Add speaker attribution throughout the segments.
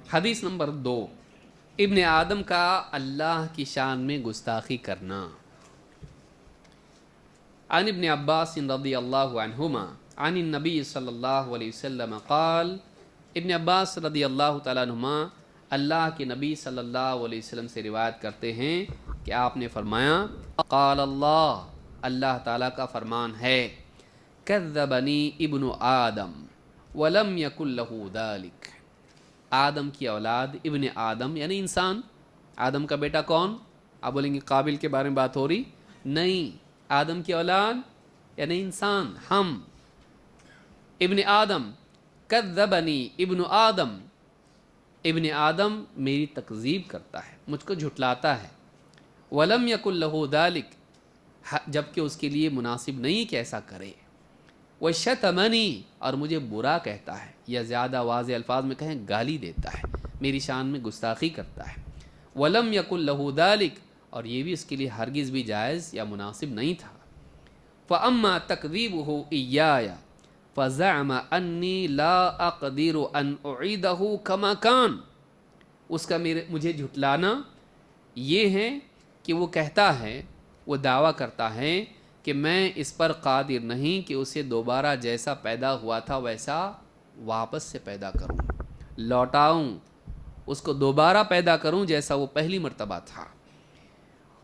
Speaker 1: حدیث نمبر 2، ابن آدم کا اللہ کی شان میں گستاخی کرنا۔ عن ابن عباس رضی اللہ عنہما عن النبی صلی اللہ علیہ وسلم قال، ابن عباس رضی اللہ تعالیٰ عنہما اللہ کے نبی صلی اللہ علیہ وسلم سے روایت کرتے ہیں کہ آپ نے فرمایا، قال اللہ، اللہ تعالیٰ کا فرمان ہے، کذبنی ابن آدم ولم یکن لہ ذلک، آدم کی اولاد ابن آدم یعنی انسان، آدم کا بیٹا کون؟ آپ بولیں گے قابل کے بارے میں بات ہو رہی؟ نہیں، آدم کی اولاد یعنی انسان، ہم، ابن آدم، کذبنی ابن آدم، ابن آدم میری تکذیب کرتا ہے، مجھ کو جھٹلاتا ہے، ولم یکن لہ ذلک، جبکہ اس کے لیے مناسب نہیں کہ ایسا کرے، وشتمنی، اور مجھے برا کہتا ہے، یا زیادہ واضح الفاظ میں کہیں گالی دیتا ہے، میری شان میں گستاخی کرتا ہے، ولم یکن لہ ذلک، اور یہ بھی اس کے لیے ہرگز بھی جائز یا مناسب نہیں تھا، فاما تکذیبہ ایایا فزعم انی لا اقدر ان اعیدہ کما کان، اس کا مجھے جھٹلانا یہ ہے کہ وہ کہتا ہے، وہ دعویٰ کرتا ہے کہ میں اس پر قادر نہیں کہ اسے دوبارہ جیسا پیدا ہوا تھا ویسا واپس سے پیدا کروں، لوٹاؤں، اس کو دوبارہ پیدا کروں جیسا وہ پہلی مرتبہ تھا،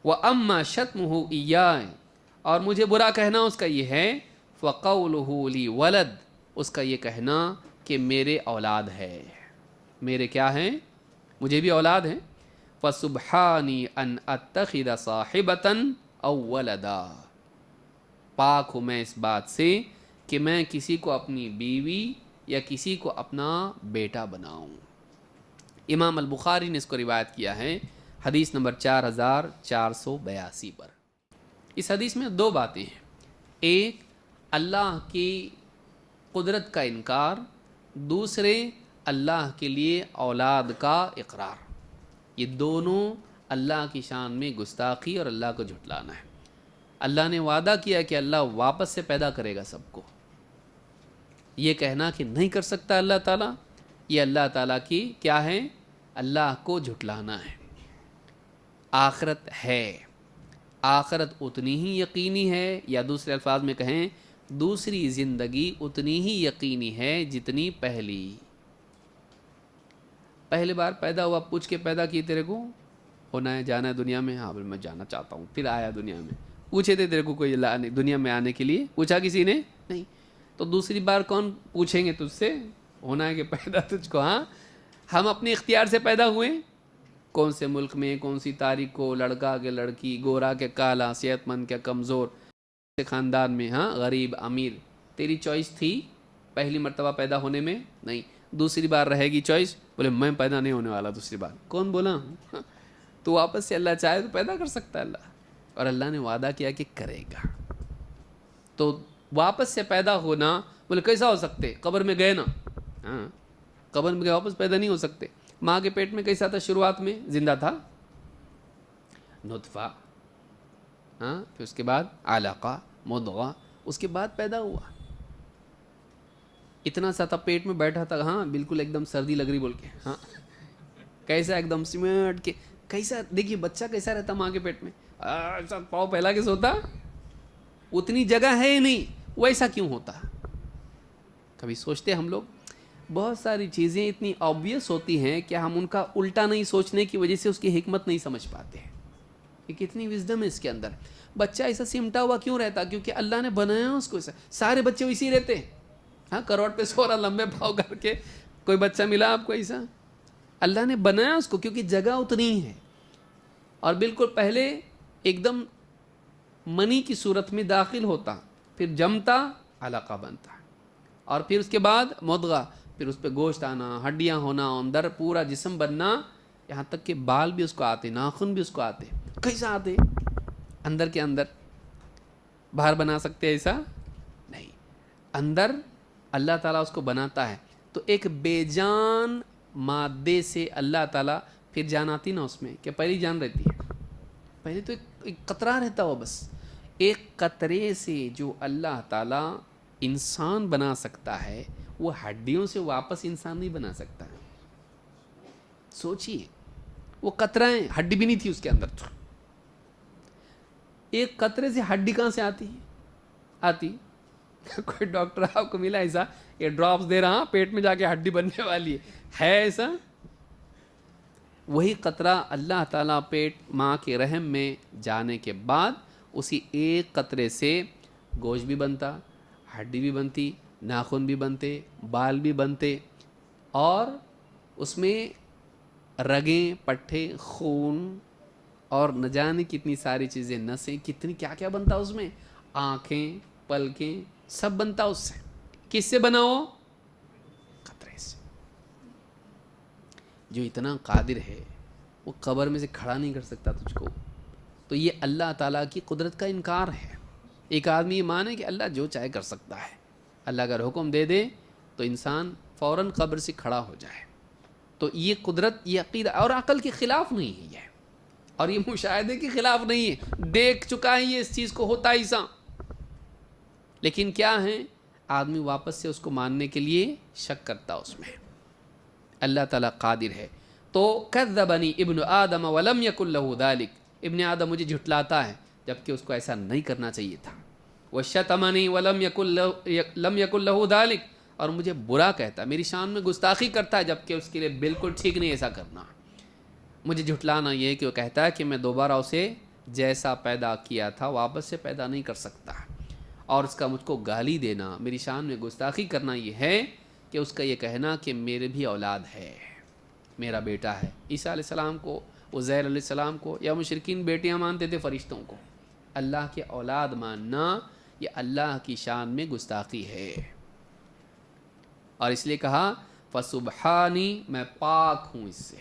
Speaker 1: وَأَمَّا شَتْمُهُ إِيَّايَ، اور مجھے برا کہنا اس کا یہ ہے، فَقَوْلُهُ لِي وَلَد، اس کا یہ کہنا کہ میرے اولاد ہے، میرے کیا ہیں؟ مجھے بھی اولاد ہیں، فَسُبْحَانِي أَنْ أَتَّخِذَ صَاحِبَةً أَوْ وَلَدًا، پاک ہوں میں اس بات سے کہ میں کسی کو اپنی بیوی یا کسی کو اپنا بیٹا بناؤں۔ امام البخاری نے اس کو روایت کیا ہے حدیث نمبر 4482 پر۔ اس حدیث میں دو باتیں ہیں، ایک اللہ کی قدرت کا انکار، دوسرے اللہ کے لیے اولاد کا اقرار، یہ دونوں اللہ کی شان میں گستاخی اور اللہ کو جھٹلانا ہے۔ اللہ نے وعدہ کیا کہ اللہ واپس سے پیدا کرے گا سب کو، یہ کہنا کہ نہیں کر سکتا اللہ تعالیٰ، یہ اللہ تعالیٰ کی کیا ہے؟ اللہ کو جھٹلانا ہے۔ آخرت ہے، آخرت اتنی ہی یقینی ہے، یا دوسرے الفاظ میں کہیں دوسری زندگی اتنی ہی یقینی ہے جتنی پہلی۔ پہلی بار پیدا ہوا، پوچھ کے پیدا کی تیرے کو ہونا ہے، جانا ہے دنیا میں؟ ہاں بھائی میں جانا چاہتا ہوں، پھر آیا دنیا میں، پوچھے تھے تیرے کو کوئی دنیا میں آنے کے لیے؟ پوچھا کسی نے؟ نہیں۔ تو دوسری بار کون پوچھیں گے تجھ سے؟ ہونا ہے کہ پیدا تجھ کو، ہاں ہم اپنے اختیار سے پیدا ہوئے، کون سے ملک میں، کون سی تاریخ کو، لڑکا کہ لڑکی، گورا کہ کالا، صحت مند کہ کمزور، سے خاندان میں، ہاں غریب امیر، تیری چوائس تھی پہلی مرتبہ پیدا ہونے میں؟ نہیں۔ دوسری بار رہے گی چوائس، بولے میں پیدا نہیں ہونے والا دوسری بار، کون بولا؟ تو واپس سے اللہ چاہے تو پیدا کر سکتا ہے اللہ، اور اللہ نے وعدہ کیا کہ کرے گا۔ تو واپس سے پیدا ہونا، بولے کیسا ہو سکتے؟ قبر میں گئے نا، ہاں قبر میں گئے، واپس پیدا نہیں ہو سکتے۔ ماں کے پیٹ میں کیسا تھا؟ شروعات میں زندہ تھا، نطفہ، ہاں پھر اس کے بعد علقہ، مضغہ، اس کے بعد پیدا ہوا، اتنا سا تھا پیٹ میں بیٹھا تھا، ہاں بالکل ایک دم سردی لگ رہی بول کے، ہاں کیسا ایک دم سمیٹ کے، کیسا دیکھیے بچہ کیسا رہتا ماں کے پیٹ میں، ایسا پاؤں پھیلا کے سوتا، اتنی جگہ ہے ہی نہیں، ویسا کیوں ہوتا؟ کبھی سوچتے ہم لوگ؟ بہت ساری چیزیں اتنی آبویس ہوتی ہیں کہ ہم ان کا الٹا نہیں سوچنے کی وجہ سے اس کی حکمت نہیں سمجھ پاتے ہیں کہ کتنی وزڈم ہے اس کے اندر۔ بچہ ایسا سمٹا ہوا کیوں رہتا؟ کیونکہ اللہ نے بنایا اس کو ایسا، سارے بچے ویسے ہی رہتے ہیں، ہاں کروڑ پہ سو رہا لمبے پاؤں کر کے، کوئی بچہ ملا آپ کو ایسا؟ اللہ نے بنایا اس کو کیونکہ جگہ اتنی ہے، اور بالکل پہلے ایک دم منی کی صورت میں داخل ہوتا، پھر جمتا، علقہ بنتا، اور پھر اس کے بعد مضغہ، پھر اس پہ گوشت آنا، ہڈیاں ہونا، اندر پورا جسم بننا، یہاں تک کہ بال بھی اس کو آتے، ناخن بھی اس کو آتے، کیسا آتے؟ اندر کے اندر باہر بنا سکتے ایسا نہیں، اندر اللہ تعالیٰ اس کو بناتا ہے۔ تو ایک بے جان مادے سے اللہ تعالیٰ، پھر جان آتی نا اس میں، کہ پہلی جان رہتی ہے، پہلے تو ایک قطرہ رہتا ہو، بس ایک قطرے سے جو اللہ تعالیٰ انسان بنا سکتا ہے، وہ ہڈیوں سے واپس انسان نہیں بنا سکتا۔ सोचिए, वो कतराएं, हड्डी भी नहीं थी उसके अंदर। तो एक कतरे से हड्डी कहाँ से आती है? आती कोई डॉक्टर आपको मिला ऐसा, ये ड्रॉप्स दे रहा पेट में जाके हड्डी बनने वाली है ऐसा? वही कतरा अल्लाह ताला पेट माँ के रहम में जाने के बाद उसी एक कतरे से गोश्त भी बनता, हड्डी भी बनती, नाखून भी बनते, बाल भी बनते, और उसमें रगें, पट्टे, खून और न जाने कितनी सारी चीज़ें, नसें, कितनी क्या क्या बनता उसमें, आँखें, पलकें, सब बनता उससे। किससे बना वो? कतरे से। जो इतना कादिर है वो कब्र में से खड़ा नहीं कर सकता तुझको। तो ये अल्लाह ताला की कुदरत का इनकार है। एक आदमी ये माने कि अल्लाह जो चाहे कर सकता है, अल्लाह अगर हुक्म दे दे तो इंसान फ़ौरन कब्र से खड़ा हो जाए, तो ये कुदरत, ये अक़ीदा और अक़ल के ख़िलाफ़ नहीं है ये, और ये मुशाहिदे के ख़िलाफ़ नहीं है। देख चुका है ये इस चीज़ को होता ही सा, लेकिन क्या है, आदमी वापस से उसको मानने के लिए शक करता उसमें। अल्लाह ताला कादिर है। तो कज़्ज़बनी इब्न आदम वलम यकुल लहू ज़ालिक, इब्न आदम मुझे झुठलाता है जबकि उसको ऐसा नहीं करना चाहिए था। वशतमनी वलम यकुल लहू ज़ालिक, और मुझे बुरा कहता, मेरी शान में गुस्ताखी करता है जबकि उसके लिए बिल्कुल ठीक नहीं ऐसा करना। मुझे झुठलाना ये है कि वो कहता है कि मैं दोबारा उसे जैसा पैदा किया था वापस से पैदा नहीं कर सकता, और उसका मुझको गाली देना, मेरी शान में गुस्ताखी करना ये है कि उसका ये कहना कि मेरे भी औलाद है, मेरा बेटा है। ईसा अलैहिस्सलाम को, उज़ैर अलैहिस्सलाम को, या मुशरिकीन बेटियां मानते थे फरिश्तों को, अल्लाह के औलाद मानना ये अल्लाह की शान में गुस्ताखी है। और इसलिए कहा फसुबहानी, मैं पाक हूँ इससे,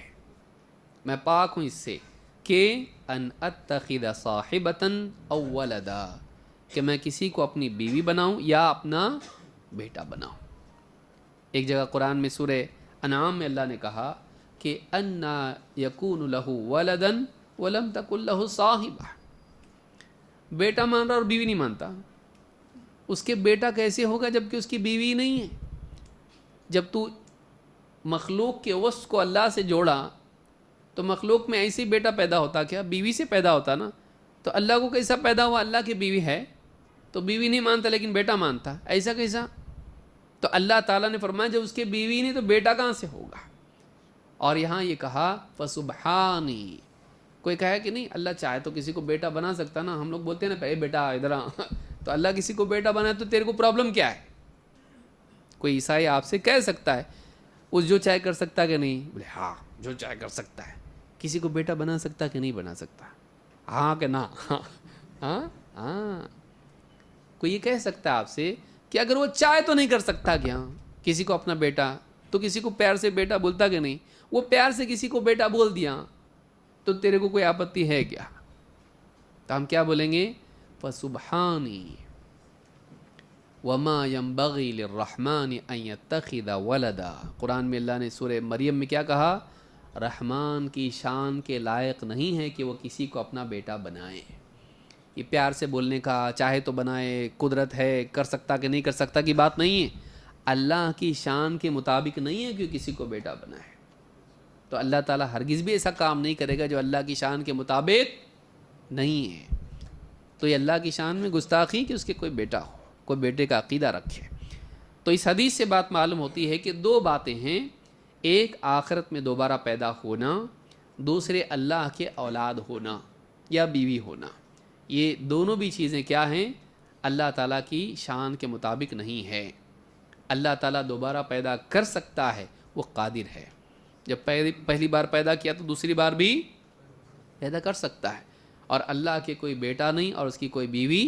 Speaker 1: मैं पाक हूँ इससे कि अन अत्तखिद साहिबतन औ वलदा, कि मैं किसी को अपनी बीवी बनाऊँ या अपना बेटा बनाऊँ। एक जगह कुरान में सूरह अनाम में अल्लाह ने कहा कि अन्ना यकूनु लहू वलदन वलम तकुल लहू साहिबा, बेटा मान रहा और बीवी नहीं मानता, उसके बेटा कैसे होगा जबकि उसकी बीवी नहीं है? जब तू मखलूक के वस्फ को अल्लाह से जोड़ा तो मखलूक में ऐसे ही बेटा पैदा होता क्या? बीवी से पैदा होता ना। तो अल्लाह को कैसा पैदा हुआ? अल्लाह की बीवी है तो बीवी नहीं मानता लेकिन बेटा मानता, ऐसा कैसा? तो अल्लाह ताला ने फरमाया जब उसके बीवी नहीं तो बेटा कहाँ से होगा? और यहाँ ये कहा फसुबहानी, कोई कहे कि नहीं अल्लाह चाहे तो किसी को बेटा बना सकता ना, हम लोग बोलते हैं ना पहले बेटा इधर आ तो अल्लाह किसी को बेटा बनाए तो तेरे को प्रॉब्लम क्या है? कोई ईसाई आपसे कह सकता है उस जो चाहे कर सकता कि नहीं? बोले हाँ जो चाहे कर सकता है। किसी को बेटा बना सकता कि नहीं बना सकता? हाँ कि ना? हाँ हाँ। कोई ये कह सकता है आपसे कि अगर वो चाहे तो नहीं कर सकता क्या किसी को अपना बेटा? तो किसी को प्यार से बेटा बोलता कि नहीं? वो प्यार से किसी को बेटा बोल दिया तो तेरे को कोई आपत्ति है क्या? तो हम क्या बोलेंगे? फसुबहानी वमा यंबगी लिर्रहमानि अन यत्तखिज़ वलदा। कुरान में अल्लाह ने सूरह मरियम में क्या कहा? रहमान की शान के लायक नहीं है कि वो किसी को अपना बेटा बनाए। ये प्यार से बोलने का, चाहे तो बनाए, कुदरत है, कर सकता कि नहीं कर सकता की बात नहीं है। अल्लाह की शान के मुताबिक नहीं है कि किसी को बेटा बनाए। तो अल्लाह ताला हरगिज़ भी ऐसा काम नहीं करेगा जो अल्लाह की शान के मुताबिक नहीं है। तो ये अल्लाह की शान में गुस्ताखी कि उसके कोई बेटा हो, कोई बेटे का अकीदा रखे। तो इस हदीस से बात मालूम होती है कि दो बातें हैं, एक आखिरत में दोबारा पैदा होना, दूसरे अल्लाह के औलाद होना या बीवी होना। ये दोनों भी चीज़ें क्या हैं? अल्लाह ताला की शान के मुताबिक नहीं है। अल्लाह ताला दोबारा पैदा कर सकता है, वो कादिर है। जब पहली बार पैदा किया तो दूसरी बार भी पैदा कर सकता है। और अल्लाह के कोई बेटा नहीं और उसकी कोई बीवी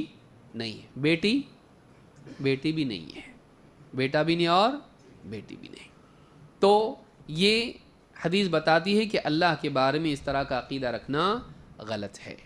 Speaker 1: नहीं है, बेटी भी नहीं है, बेटा भी नहीं और बेटी भी नहीं। तो ये हदीस बताती है कि अल्लाह के बारे में इस तरह का अकीदा रखना गलत है।